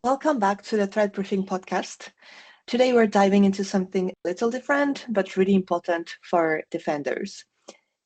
Welcome back to the Threat Briefing podcast. Today we're diving into something a little different, but really important for defenders.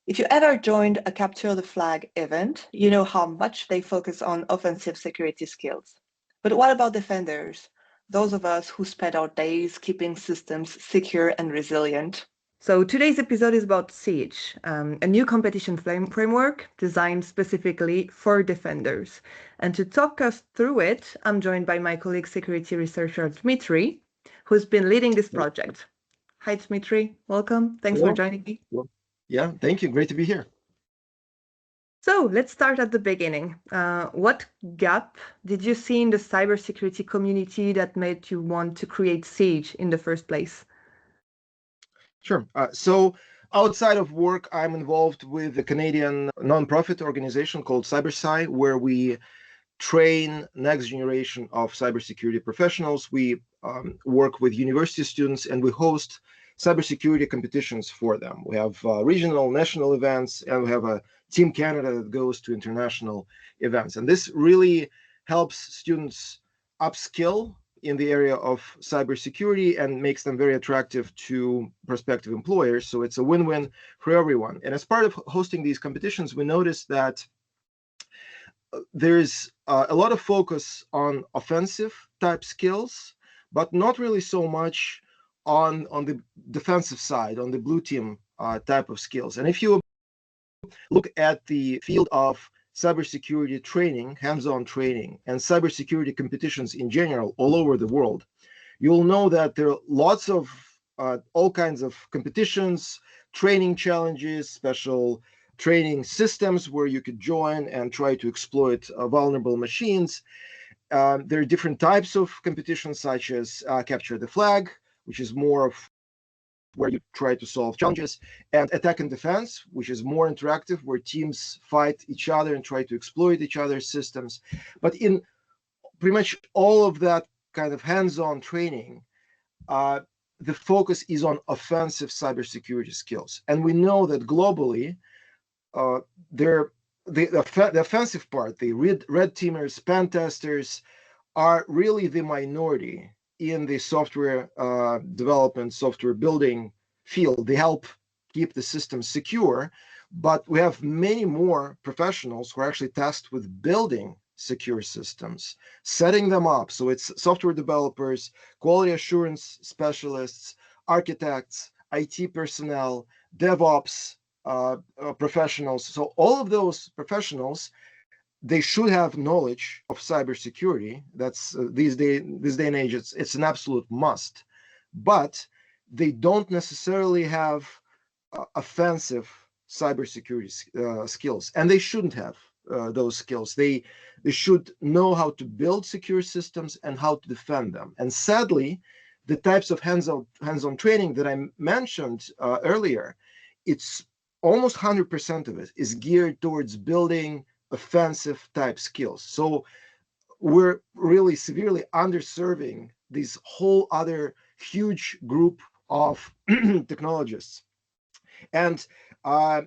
If you ever joined a Capture the Flag event, you know how much they focus on offensive security skills. But what about defenders? Those of us who spend our days keeping systems secure and resilient. So today's episode is about Siege, a new competition framework designed specifically for defenders. And to talk us through it, I'm joined by my colleague, security researcher Dmitry, who's been leading this project. Hi, Dmitry. Welcome. Thanks for Hello. joining me. Well, yeah, thank you. Great to be here. So let's start at the beginning. What gap did you see in the cybersecurity community that made you want to create Siege in the first place? Sure. So outside of work, I'm involved with a Canadian nonprofit organization called Cybersecurity, where we train next generation of cybersecurity professionals. We work with university students and we host cybersecurity competitions for them. We have regional, national events, and we have a Team Canada that goes to international events. And this really helps students upskill in the area of cybersecurity and makes them very attractive to prospective employers. So it's a win-win for everyone. And as part of hosting these competitions, we noticed that there's a lot of focus on offensive type skills, but not really so much on the defensive side, on the blue team type of skills. And if you look at the field of cybersecurity training, hands-on training, and cybersecurity competitions in general all over the world, you'll know that there are lots of all kinds of competitions, training challenges, special training systems where you could join and try to exploit vulnerable machines. There are different types of competitions, such as Capture the Flag, which is more of where you try to solve challenges, and Attack and Defense, which is more interactive, where teams fight each other and try to exploit each other's systems. But in pretty much all of that kind of hands-on training, the focus is on offensive cybersecurity skills. And we know that globally, the offensive part, the red teamers, pen testers, are really the minority in the software development, software building field. They help keep the system secure, but we have many more professionals who are actually tasked with building secure systems, setting them up. So it's software developers, quality assurance specialists, architects, IT personnel, DevOps professionals. So all of those professionals, they should have knowledge of cybersecurity. That's this day and age, it's an absolute must. But they don't necessarily have offensive cybersecurity skills, and they shouldn't have those skills. They should know how to build secure systems and how to defend them. And sadly, the types of hands-on training that I mentioned earlier, it's almost 100% of it is geared towards building offensive type skills. So we're really severely underserving this whole other huge group of technologists. And I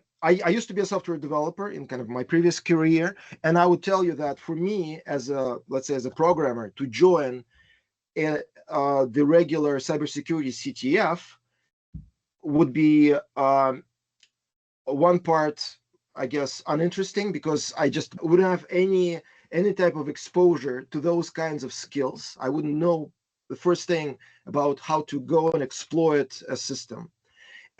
used to be a software developer in kind of my previous career, and I would tell you that for me, as a, let's say, as a programmer, to join the regular cybersecurity CTF would be one part, I guess, uninteresting, because I just wouldn't have any type of exposure to those kinds of skills. I wouldn't know the first thing about how to go and exploit a system.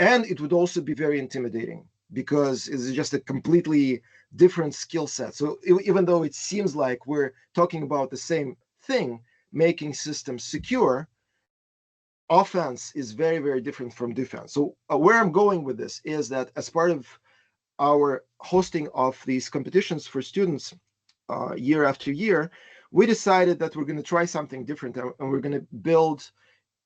And it would also be very intimidating because it's just a completely different skill set. So even though it seems like we're talking about the same thing, making systems secure, offense is very, very different from defense. So where I'm going with this is that as part of our hosting of these competitions for students year after year, we decided that we're going to try something different, and we're going to build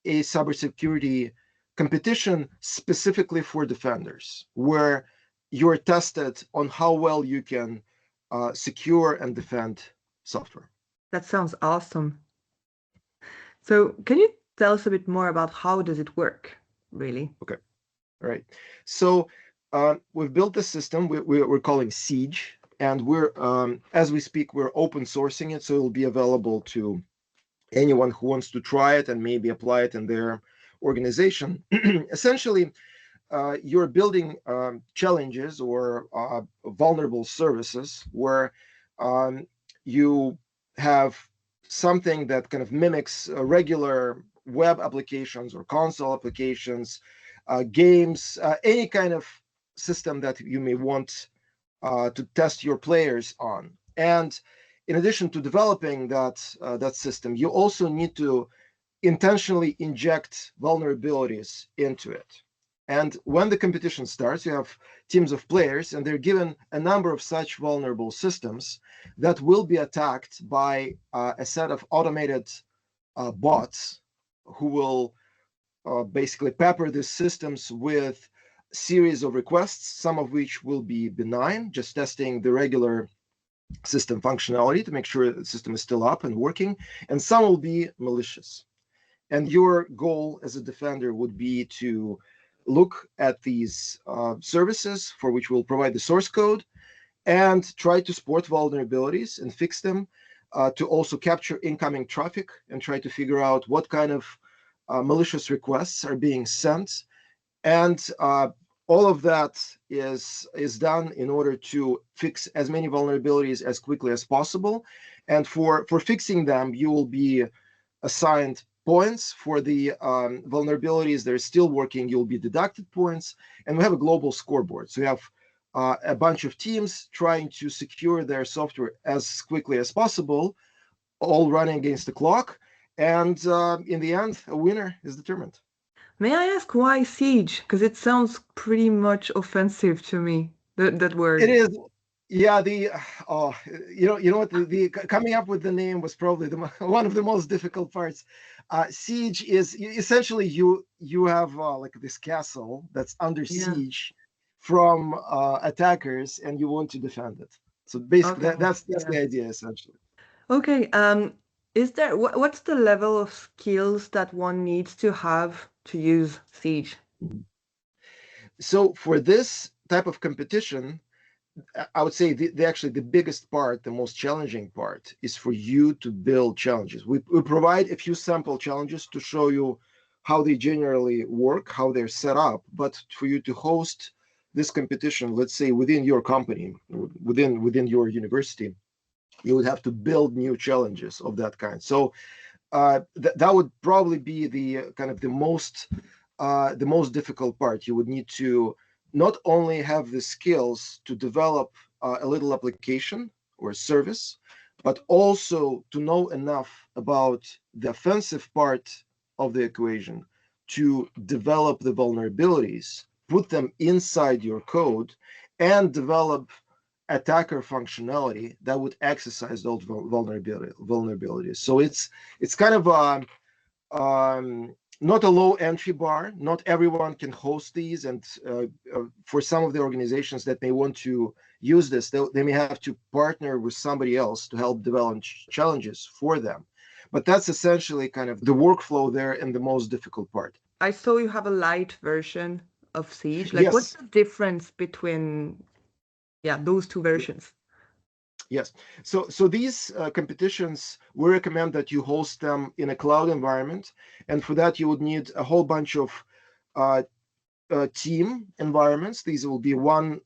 a cybersecurity competition specifically for defenders, where you're tested on how well you can secure and defend software. That sounds awesome. So can you tell us a bit more about how does it work, really? Okay, all right. So we've built this system we're calling Siege, and we're as we speak, we're open sourcing it, so it'll be available to anyone who wants to try it and maybe apply it in their organization. Essentially, you're building challenges or vulnerable services where um, you have something that kind of mimics regular web applications or console applications, games, any kind of system that you may want to test your players on. And in addition to developing that system, you also need to intentionally inject vulnerabilities into it. And when the competition starts, you have teams of players, and they're given a number of such vulnerable systems that will be attacked by a set of automated bots who will basically pepper these systems with series of requests, some of which will be benign, just testing the regular system functionality to make sure the system is still up and working, and some will be malicious. And your goal as a defender would be to look at these services for which we'll provide the source code and try to spot vulnerabilities and fix them, to also capture incoming traffic and try to figure out what kind of malicious requests are being sent. And all of that is done in order to fix as many vulnerabilities as quickly as possible. And for fixing them, you will be assigned points. For the vulnerabilities that are still working, you'll be deducted points. And we have a global scoreboard. So we have a bunch of teams trying to secure their software as quickly as possible, all running against the clock. And in the end, a winner is determined. May I ask why siege? Because it sounds pretty much offensive to me, that It word. is, yeah. The oh, you know what? The coming up with the name was probably one of the most difficult parts. Siege is essentially you have like this castle that's under Yeah. siege from attackers, and you want to defend it. So basically, Okay. that's Yeah. the idea essentially. Okay. Is there what's the level of skills that one needs to have to use siege? So for this type of competition, I would say actually the biggest part, the most challenging part, is for you to build challenges. We provide a few sample challenges to show you how they generally work, how they're set up. But for you to host this competition, let's say within your company, within your university, you would have to build new challenges of that kind. So that would probably be the kind of the most difficult part. You would need to not only have the skills to develop a little application or service, but also to know enough about the offensive part of the equation to develop the vulnerabilities, put them inside your code, and develop attacker functionality that would exercise those vulnerabilities. So it's kind of not a low entry bar. Not everyone can host these, and for some of the organizations that may want to use this, they may have to partner with somebody else to help develop challenges for them. But that's essentially kind of the workflow there and the most difficult part. I saw you have a light version of siege. Like, what's Yes, the difference between those two versions? yes. So these competitions, we recommend that you host them in a cloud environment, and for that you would need a whole bunch of uh, team environments. These will be one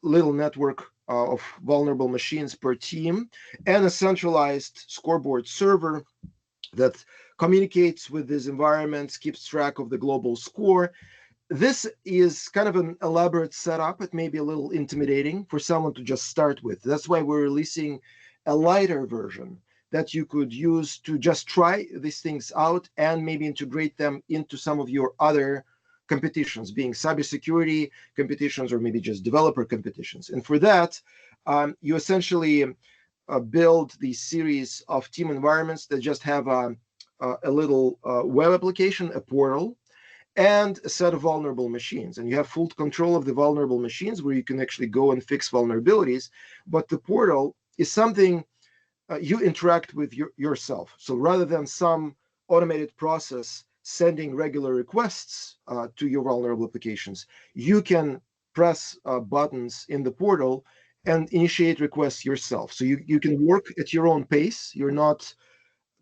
little network of vulnerable machines per team, and a centralized scoreboard server that communicates with these environments, keeps track of the global score. This is kind of an elaborate setup. It may be a little intimidating for someone to just start with. That's why we're releasing a lighter version that you could use to just try these things out and maybe integrate them into some of your other competitions, being cybersecurity competitions or maybe just developer competitions. And for that, you essentially build these series of team environments that just have a little web application, a portal, and a set of vulnerable machines. And you have full control of the vulnerable machines where you can actually go and fix vulnerabilities. But the portal is something you interact with yourself. So rather than some automated process sending regular requests to your vulnerable applications, you can press buttons in the portal and initiate requests yourself. So you can work at your own pace. You're not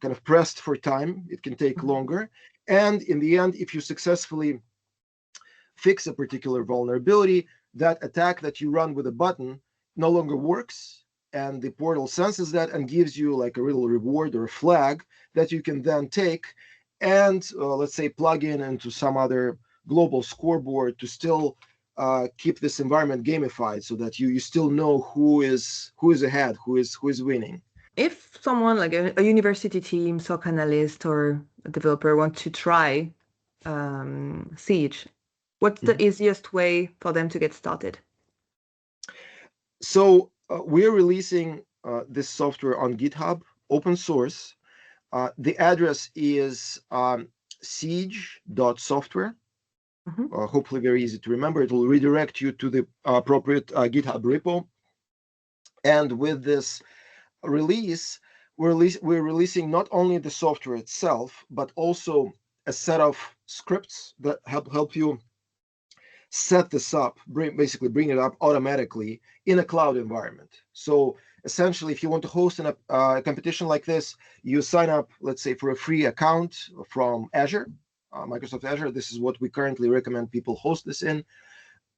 kind of pressed for time. It can take longer. And in the end, if you successfully fix a particular vulnerability, that attack that you run with a button no longer works. And the portal senses that and gives you like a little reward or a flag that you can then take and let's say plug in into some other global scoreboard to still keep this environment gamified so that you still know who is ahead, who is winning. If someone like a university team, SOC analyst, or a developer want to try Siege, what's the easiest way for them to get started? So we're releasing this software on GitHub, open source. The address is siege.software. Hopefully very easy to remember. It will redirect you to the appropriate GitHub repo. And with this release, we're releasing not only the software itself, but also a set of scripts that help you set this up, basically bring it up automatically in a cloud environment. So essentially, if you want to host a competition like this, you sign up, let's say, for a free account from Azure, Microsoft Azure. This is what we currently recommend people host this in,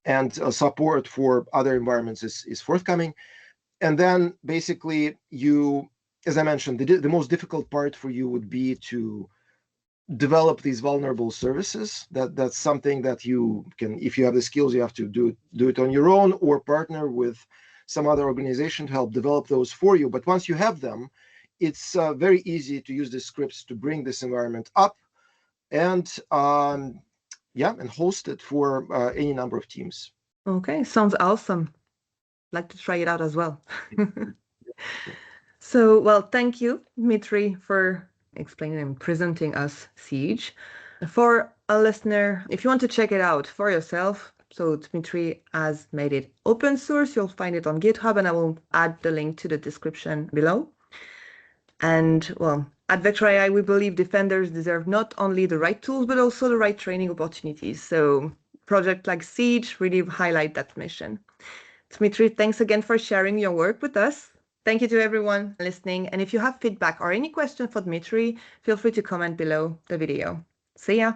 and support for other environments is forthcoming. And then basically you, as I mentioned, the most difficult part for you would be to develop these vulnerable services. That's something that you can, if you have the skills, you have to do it on your own or partner with some other organization to help develop those for you. But once you have them, it's very easy to use the scripts to bring this environment up and and host it for any number of teams. Okay, sounds awesome. Like to try it out as well. So, well, thank you, Dmitry, for explaining and presenting us Siege. For a listener, if you want to check it out for yourself, so Dmitry has made it open source. You'll find it on GitHub, and I will add the link to the description below. And well, at Vectra AI, we believe defenders deserve not only the right tools, but also the right training opportunities. So projects like Siege really highlight that mission. Dmitry, thanks again for sharing your work with us. Thank you to everyone listening. And if you have feedback or any question for Dmitry, feel free to comment below the video. See ya.